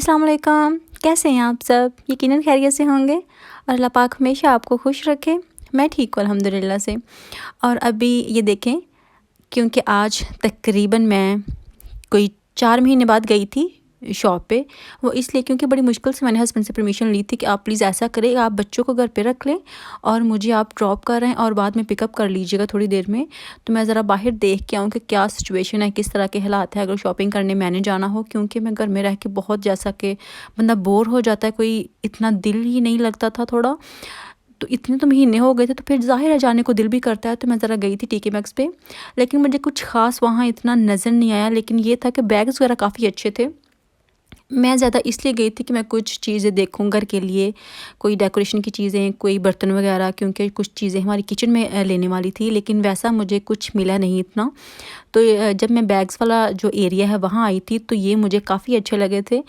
अस्सलाम वालेकुम। कैसे हैं आप सब? यकीनन खैरियत से होंगे और अल्लाह पाक हमेशा आपको खुश रखे। मैं ठीक हूँ अल्हम्दुलिल्लाह से। और अभी ये देखें, क्योंकि आज तकरीबन मैं कोई 4 महीने बाद गई थी शॉप पे। वो इसलिए क्योंकि बड़ी मुश्किल से मैंने हस्बैंड से परमिशन ली थी कि आप प्लीज़ ऐसा करें, आप बच्चों को घर पे रख लें और मुझे आप ड्रॉप कर रहे हैं और बाद में पिकअप कर लीजिएगा थोड़ी देर में। तो मैं ज़रा बाहर देख के आऊँ कि क्या सिचुएशन है, किस तरह के हालात हैं, अगर शॉपिंग करने मैंने जाना हो। क्योंकि मैं घर में रह के बहुत, जैसा कि बंदा बोर हो जाता है, कोई इतना दिल ही नहीं लगता था थोड़ा। तो इतने तो महीने हो गए थे, तो फिर ज़ाहिर है जाने को दिल भी करता है। तो मैं ज़रा गई थी टीके मैक्स पे, लेकिन मुझे कुछ ख़ास वहाँ इतना नज़र नहीं आया। लेकिन ये था कि बैग्स वगैरह काफ़ी अच्छे थे। मैं ज़्यादा इसलिए गई थी कि मैं कुछ चीज़ें देखूँ घर के लिए, कोई डेकोरेशन की चीज़ें, कोई बर्तन वगैरह, क्योंकि कुछ चीज़ें हमारी किचन में लेने वाली थी, लेकिन वैसा मुझे कुछ मिला नहीं इतना। तो जब मैं बैग्स वाला जो एरिया है वहाँ आई थी, तो ये मुझे काफ़ी अच्छे लगे थे।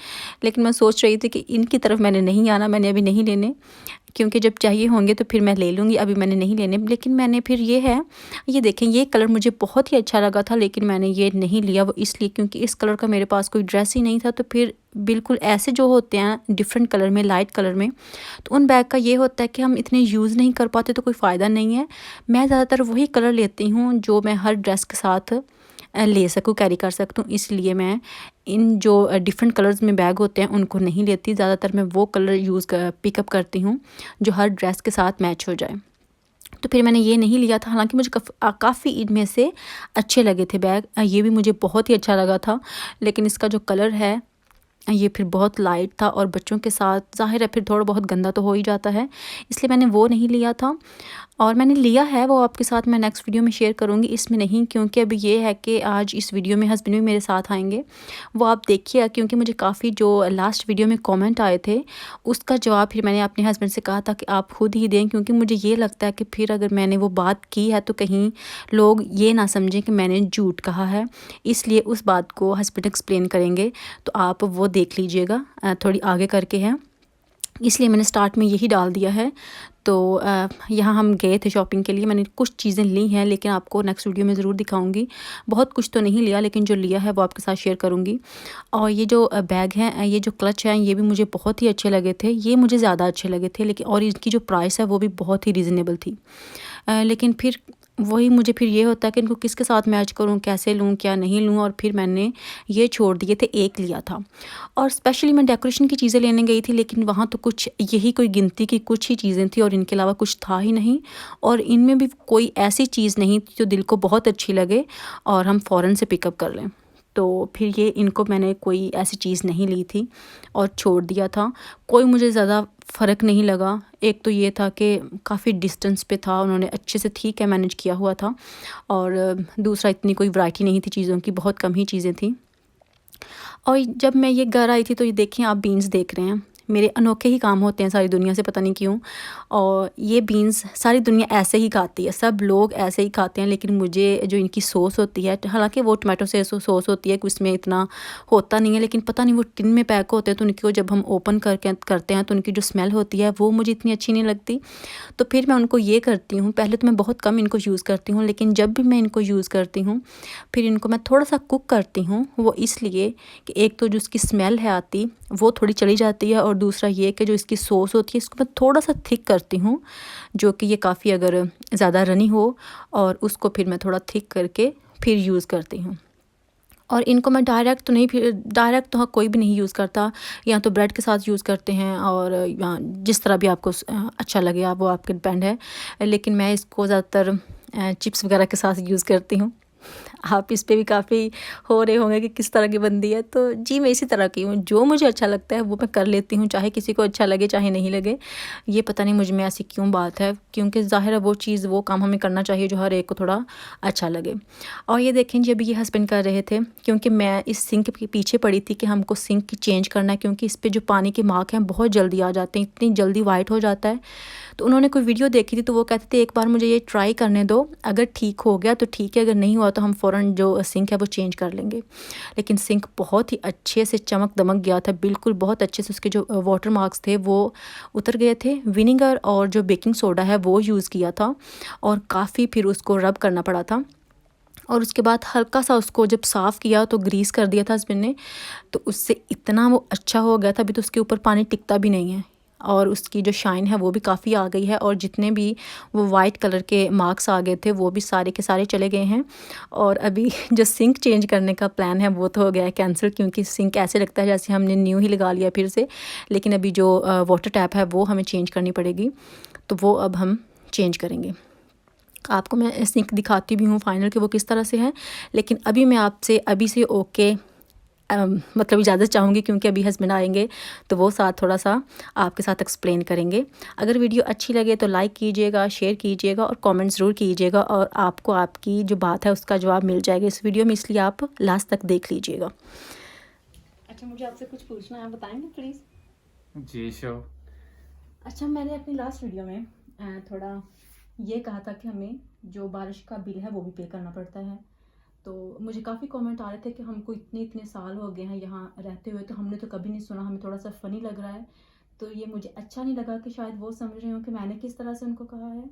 लेकिन मैं सोच रही थी कि इनकी तरफ मैंने नहीं आना, मैंने अभी नहीं लेने, क्योंकि जब चाहिए होंगे तो फिर मैं ले लूँगी, अभी मैंने नहीं लेने। लेकिन मैंने फिर ये देखें, ये कलर मुझे बहुत ही अच्छा लगा था, लेकिन मैंने ये नहीं लिया। वो इसलिए क्योंकि इस कलर का मेरे पास कोई ड्रेस ही नहीं था। तो फिर बिल्कुल ऐसे जो होते हैं डिफरेंट कलर में, लाइट कलर में, तो उन बैग का ये होता है कि हम इतने यूज़ नहीं कर पाते, तो कोई फ़ायदा नहीं है। मैं ज़्यादातर वही कलर लेती हूँ जो मैं हर ड्रेस के साथ ले सकूँ, कैरी कर सकती हूँ। इसलिए मैं इन जो डिफरेंट कलर्स में बैग होते हैं उनको नहीं लेती। ज़्यादातर मैं वो कलर पिकअप करती हूँ जो हर ड्रेस के साथ मैच हो जाए। तो फिर मैंने ये नहीं लिया था, हालांकि मुझे काफ़ी इनमें से अच्छे लगे थे बैग। ये भी मुझे बहुत ही अच्छा लगा था, लेकिन इसका जो कलर है ये फिर बहुत लाइट था और बच्चों के साथ ज़ाहिर है फिर थोड़ा बहुत गंदा तो हो ही जाता है, इसलिए मैंने वो नहीं लिया था। और मैंने लिया है वो आपके साथ मैं नेक्स्ट वीडियो में शेयर करूँगी, इसमें नहीं, क्योंकि अभी ये है कि आज इस वीडियो में हस्बैंड भी मेरे साथ आएंगे। वो आप देखिए, क्योंकि मुझे काफ़ी जो लास्ट वीडियो में कमेंट आए थे उसका जवाब फिर मैंने अपने हस्बैंड से कहा था कि आप खुद ही दें, क्योंकि मुझे ये लगता है कि फिर अगर मैंने वो बात की है तो कहीं लोग ये ना समझें कि मैंने झूठ कहा है। इसलिए उस बात को हस्बैंड एक्सप्लेन करेंगे, तो आप वो देख लीजिएगा, थोड़ी आगे करके है, इसलिए मैंने स्टार्ट में यही डाल दिया है। तो यहाँ हम गए थे शॉपिंग के लिए, मैंने कुछ चीज़ें ली हैं, लेकिन आपको नेक्स्ट वीडियो में ज़रूर दिखाऊंगी। बहुत कुछ तो नहीं लिया, लेकिन जो लिया है वो आपके साथ शेयर करूंगी। और ये जो बैग हैं, ये जो क्लच हैं, ये भी मुझे बहुत ही अच्छे लगे थे। ये मुझे ज़्यादा अच्छे लगे थे, लेकिन और इनकी जो प्राइस है वो भी बहुत ही रीज़नेबल थी। लेकिन फिर वही मुझे फिर ये होता है कि इनको किसके साथ मैच करूं, कैसे लूं, क्या नहीं लूं, और फिर मैंने ये छोड़ दिए थे, एक लिया था। और स्पेशली मैं डेकोरेशन की चीज़ें लेने गई थी, लेकिन वहाँ तो कुछ यही कोई गिनती की कुछ ही चीज़ें थी और इनके अलावा कुछ था ही नहीं। और इनमें भी कोई ऐसी चीज़ नहीं थी जो दिल को बहुत अच्छी लगे और हम फ़ौरन से पिकअप कर लें। तो फिर ये इनको मैंने कोई ऐसी चीज़ नहीं ली थी और छोड़ दिया था। कोई मुझे ज़्यादा फ़र्क नहीं लगा। एक तो ये था कि काफ़ी डिस्टेंस पे था, उन्होंने अच्छे से ठीक है मैनेज किया हुआ था, और दूसरा इतनी कोई वैरायटी नहीं थी चीज़ों की, बहुत कम ही चीज़ें थी। और जब मैं ये घर आई थी तो ये देखिए, आप बीन्स देख रहे हैं, मेरे अनोखे ही काम होते हैं सारी दुनिया से, पता नहीं क्यों। और ये बीन्स सारी दुनिया ऐसे ही खाती है, सब लोग ऐसे ही खाते हैं, लेकिन मुझे जो इनकी सॉस होती है, हालांकि वो टमाटो से सॉस होती है, उसमें इतना होता नहीं है, लेकिन पता नहीं वो टिन में पैक होते हैं, तो उनको जब हम ओपन करके करते हैं तो उनकी जो स्मेल होती है वो मुझे इतनी अच्छी नहीं लगती। तो फिर मैं उनको ये करती हूँ, पहले तो मैं बहुत कम इनको यूज़ करती हूँ, लेकिन जब भी मैं इनको यूज़ करती हूँ फिर इनको मैं थोड़ा सा कुक करती हूँ। वो इसलिए कि एक तो जो उसकी स्मेल है आती, वो थोड़ी चली जाती है, और दूसरा ये कि जो इसकी सॉस होती है इसको मैं थोड़ा सा थिक करती हूँ, जो कि ये काफ़ी अगर ज़्यादा रनी हो, और उसको फिर मैं थोड़ा थिक करके फिर यूज़ करती हूँ। और इनको मैं डायरेक्ट तो नहीं, फिर डायरेक्ट तो हाँ कोई भी नहीं यूज़ करता, या तो ब्रेड के साथ यूज़ करते हैं, और या जिस तरह भी आपको अच्छा लगे आप, वो आपके डिपेंड है। लेकिन मैं इसको ज़्यादातर चिप्स वगैरह के साथ यूज़ करती हूँ। आप इस पे भी काफ़ी हो रहे होंगे कि किस तरह की बंदी है, तो जी मैं इसी तरह की हूँ, जो मुझे अच्छा लगता है वो मैं कर लेती हूँ, चाहे किसी को अच्छा लगे चाहे नहीं लगे। ये पता नहीं मुझ में ऐसी क्यों बात है, क्योंकि ज़ाहिर है वो चीज़, वो काम हमें करना चाहिए जो हर एक को थोड़ा अच्छा लगे। और ये देखें, जब ये हस्बैंड कर रहे थे, क्योंकि मैं इस सिंक के पीछे पड़ी थी कि हमको सिंक चेंज करना है, क्योंकि इस पर जो पानी के मार्क हैं बहुत जल्दी आ जाते हैं, इतनी जल्दी वाइट हो जाता है। तो उन्होंने कोई वीडियो देखी थी, तो वो कहते थे एक बार मुझे ये ट्राई करने दो, अगर ठीक हो गया तो ठीक है, अगर नहीं हुआ तो हम फ़ौरन जो सिंक है वो चेंज कर लेंगे। लेकिन सिंक बहुत ही अच्छे से चमक दमक गया था, बिल्कुल बहुत अच्छे से उसके जो वाटर मार्क्स थे वो उतर गए थे। विनीगर और जो बेकिंग सोडा है वो यूज़ किया था, और काफ़ी फिर उसको रब करना पड़ा था। और उसके बाद हल्का सा उसको जब साफ़ किया तो ग्रीस कर दिया था हस्बैंड ने, तो उससे इतना वो अच्छा हो गया था। अभी तो उसके ऊपर पानी टिकता भी नहीं है और उसकी जो शाइन है वो भी काफ़ी आ गई है, और जितने भी वो वाइट कलर के मार्क्स आ गए थे वो भी सारे के सारे चले गए हैं। और अभी जो सिंक चेंज करने का प्लान है वो तो हो गया है कैंसिल, क्योंकि सिंक ऐसे लगता है जैसे हमने न्यू ही लगा लिया फिर से। लेकिन अभी जो वाटर टैप है वो हमें चेंज करनी पड़ेगी, तो वो अब हम चेंज करेंगे। आपको मैं सिंक दिखाती भी हूँ फाइनल कि वो किस तरह से है। लेकिन अभी मैं आपसे अभी से ओके मतलब इजाज़त चाहूँगी, क्योंकि अभी हस्बैंड आएंगे तो वो साथ थोड़ा सा आपके साथ एक्सप्लेन करेंगे। अगर वीडियो अच्छी लगे तो लाइक कीजिएगा, शेयर कीजिएगा और कमेंट ज़रूर कीजिएगा, और आपको आपकी जो बात है उसका जवाब मिल जाएगा इस वीडियो में, इसलिए आप लास्ट तक देख लीजिएगा। अच्छा, मुझे आपसे कुछ पूछना है, आप बताएंगे प्लीज़? Ji sure. अच्छा, मैंने अपनी लास्ट वीडियो में थोड़ा ये कहा था कि हमें जो बारिश का बिल है वो भी पे करना पड़ता है। तो मुझे काफ़ी कमेंट आ रहे थे कि हमको इतने इतने साल हो गए हैं यहाँ रहते हुए, तो हमने तो कभी नहीं सुना, हमें थोड़ा सा फ़नी लग रहा है। तो ये मुझे अच्छा नहीं लगा कि शायद वो समझ रहे हो कि मैंने किस तरह से उनको कहा है।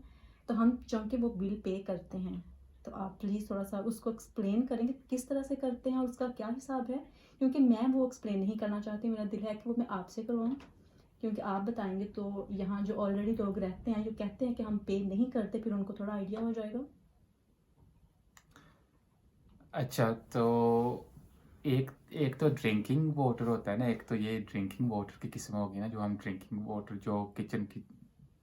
तो हम चूँकि वो बिल पे करते हैं, तो आप प्लीज़ थोड़ा सा उसको एक्सप्लेन करेंगे किस तरह से करते हैं और उसका क्या हिसाब है, क्योंकि मैं वो एक्सप्लेन नहीं करना चाहती। मेरा दिल है कि वो मैं आपसे करवाऊँ, क्योंकि आप बताएंगे तो यहाँ जो ऑलरेडी लोग रहते हैं जो कहते हैं कि हम पे नहीं करते, फिर उनको थोड़ा आइडिया हो जाएगा। अच्छा, तो एक एक तो ड्रिंकिंग वाटर होता है ना, एक तो ये ड्रिंकिंग वाटर की किस्म होगी ना, जो हम ड्रिंकिंग वाटर जो किचन की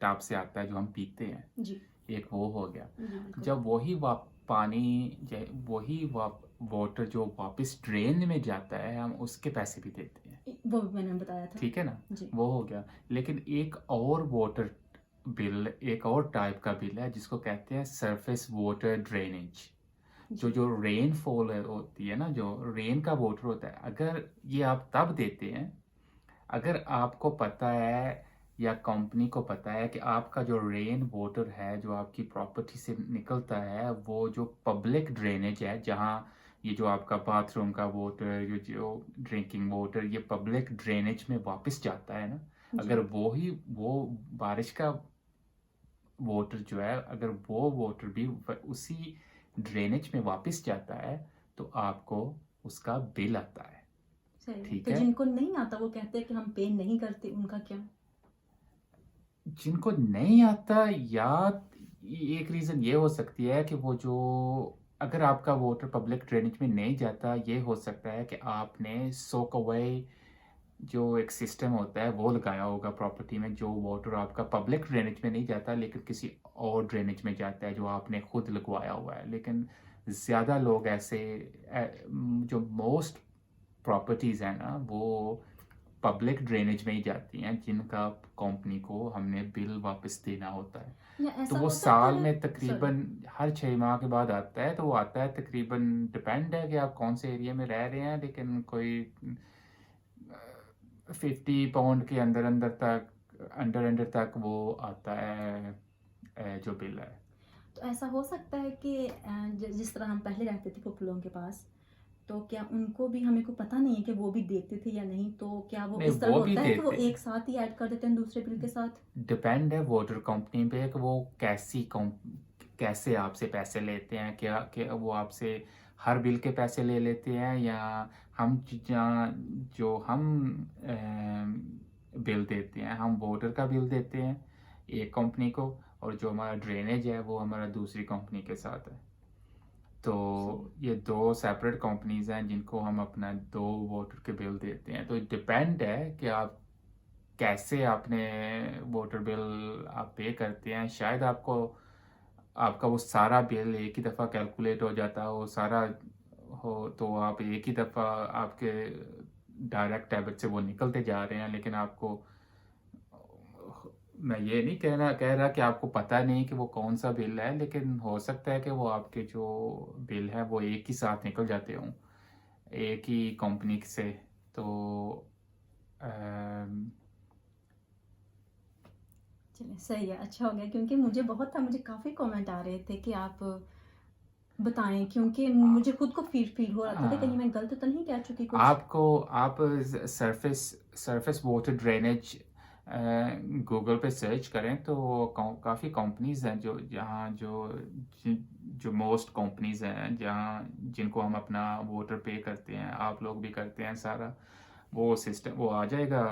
टैप से आता है जो हम पीते हैं, जी एक वो हो गया। जी बिल्कुल। जब वही पानी वही वाटर जो वापस ड्रेन में जाता है, हम उसके पैसे भी देते हैं, वो भी मैंने बताया था। ठीक है ना। जी वो हो गया। लेकिन एक और वाटर बिल, एक और टाइप का बिल है जिसको कहते हैं सरफेस वाटर ड्रेनेज। जो जी जो रेनफॉल होती है ना, जो रेन का वाटर होता है, अगर ये आप तब देते हैं अगर आपको पता है या कंपनी को पता है कि आपका जो रेन वाटर है जो आपकी प्रॉपर्टी से निकलता है, वो जो पब्लिक ड्रेनेज है, जहाँ ये जो आपका बाथरूम का वाटर, जो ड्रिंकिंग वाटर, ये पब्लिक ड्रेनेज में वापस जाता है ना, जी अगर वो बारिश का वाटर जो है, अगर वो वाटर भी उसी ड्रेनेज में वापस जाता है, तो आपको उसका बिल आता है, सही है। ठीक तो है। जिनको नहीं आता वो कहते हैं कि हम पे नहीं करते, उनका क्या? जिनको नहीं आता, या एक रीज़न ये हो सकती है कि वो जो, अगर आपका वाटर पब्लिक ड्रेनेज में नहीं जाता, ये हो सकता है कि आपने सोक अवे जो एक सिस्टम होता है वो लगाया होगा प्रॉपर्टी में, जो वाटर आपका पब्लिक ड्रेनेज में नहीं जाता लेकिन किसी और ड्रेनेज में जाता है जो आपने खुद लगवाया हुआ है। लेकिन ज़्यादा लोग ऐसे जो मोस्ट प्रॉपर्टीज़ हैं ना, वो पब्लिक ड्रेनेज में ही जाती हैं, जिनका कंपनी को हमने बिल वापस देना होता है। या तो ऐसा वो हो सकता साल है? में सॉरी। तकरीबन हर 6 माह के बाद आता है। तो वो आता है तकरीबन, डिपेंड है कि आप कौन से एरिया में रह रहे हैं, लेकिन कोई 50 पाउंड के अंदर अंदर तक, अंडर अंडर तक वो आता है, जो बिल है। तो ऐसा हो सकता है कि जिस तरह हम पहले रहते थे फूफू लोगों के पास, तो क्या उनको भी, हमें को पता नहीं है कि वो भी देते थे या नहीं, तो क्या वो नहीं, इस तरह वो भी होता है कि वो देते, एक साथ ही ऐड कर देते हैं दूसरे बिल के साथ? डिपेंड है वाटर कंपनी पे कि वो कैसे आपसे पैसे लेते हैं। क्या वो आपसे हर बिल के पैसे ले लेते हैं, या हम जो हम बिल देते हैं, हम वाटर का बिल देते हैं एक कंपनी को, और जो हमारा ड्रेनेज है वो हमारा दूसरी कंपनी के साथ है। तो सही। ये दो सेपरेट कंपनीज हैं जिनको हम अपना दो वाटर के बिल देते हैं। तो डिपेंड है कि आप कैसे आपने वाटर बिल आप पे करते हैं। शायद आपको आपका वो सारा बिल एक ही दफ़ा कैलकुलेट हो जाता हो सारा, हो तो आप एक ही दफ़ा आपके डायरेक्ट डेबिट से वो निकलते जा रहे हैं। लेकिन आपको, मैं ये नहीं कह रहा कि आपको पता नहीं कि वो कौन सा बिल है, लेकिन हो सकता है कि वो आपके जो बिल है वो एक ही साथ निकल जाते हों एक ही कंपनी से। तो अम, चलिए सही है, अच्छा हो गया, क्योंकि मुझे बहुत था, मुझे काफ़ी कमेंट आ रहे थे कि आप बताएं, क्योंकि मुझे खुद को फील हो रहा था कि कहीं हाँ, मैं गलत तो नहीं कह चुकी कुछ। आप surface surface water drainage Google पे सर्च करें तो काफ़ी कंपनीज़ हैं जो जहाँ जो मोस्ट कंपनीज़ हैं जहाँ जिनको हम अपना वोटर पे करते हैं, आप लोग भी करते हैं सारा वो सिस्टम वो आ जाएगा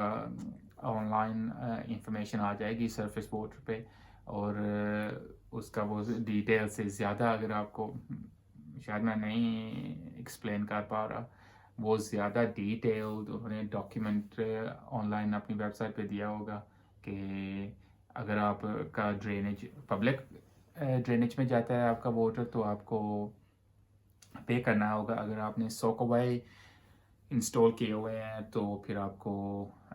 ऑनलाइन इंफॉर्मेशन आ जाएगी सरफेस वोटर पे और उसका वो डिटेल से ज़्यादा अगर आपको शायद मैं नहीं एक्सप्लेन कर पा रहा वो ज़्यादा डिटेल्ड उन्होंने डॉक्यूमेंट ऑनलाइन अपनी वेबसाइट पे दिया होगा कि अगर आपका ड्रेनेज पब्लिक ड्रेनेज में जाता है आपका वाटर तो आपको पे करना होगा अगर आपने सोकोवाई इंस्टॉल किए हुए हैं तो फिर आपको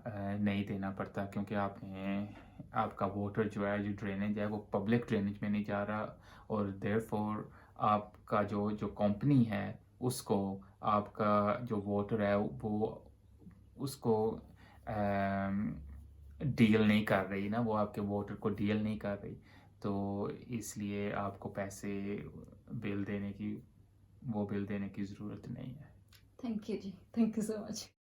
नहीं देना पड़ता क्योंकि आपने आपका वाटर जो है जो ड्रेनेज है वो पब्लिक ड्रेनेज में नहीं जा रहा और देयरफॉर आपका जो जो कंपनी है उसको आपका जो वाटर है वो उसको डील नहीं कर रही ना वो आपके वाटर को डील नहीं कर रही तो इसलिए आपको पैसे बिल देने की वो बिल देने की ज़रूरत नहीं है थैंक यू जी, थैंक यू सो मच।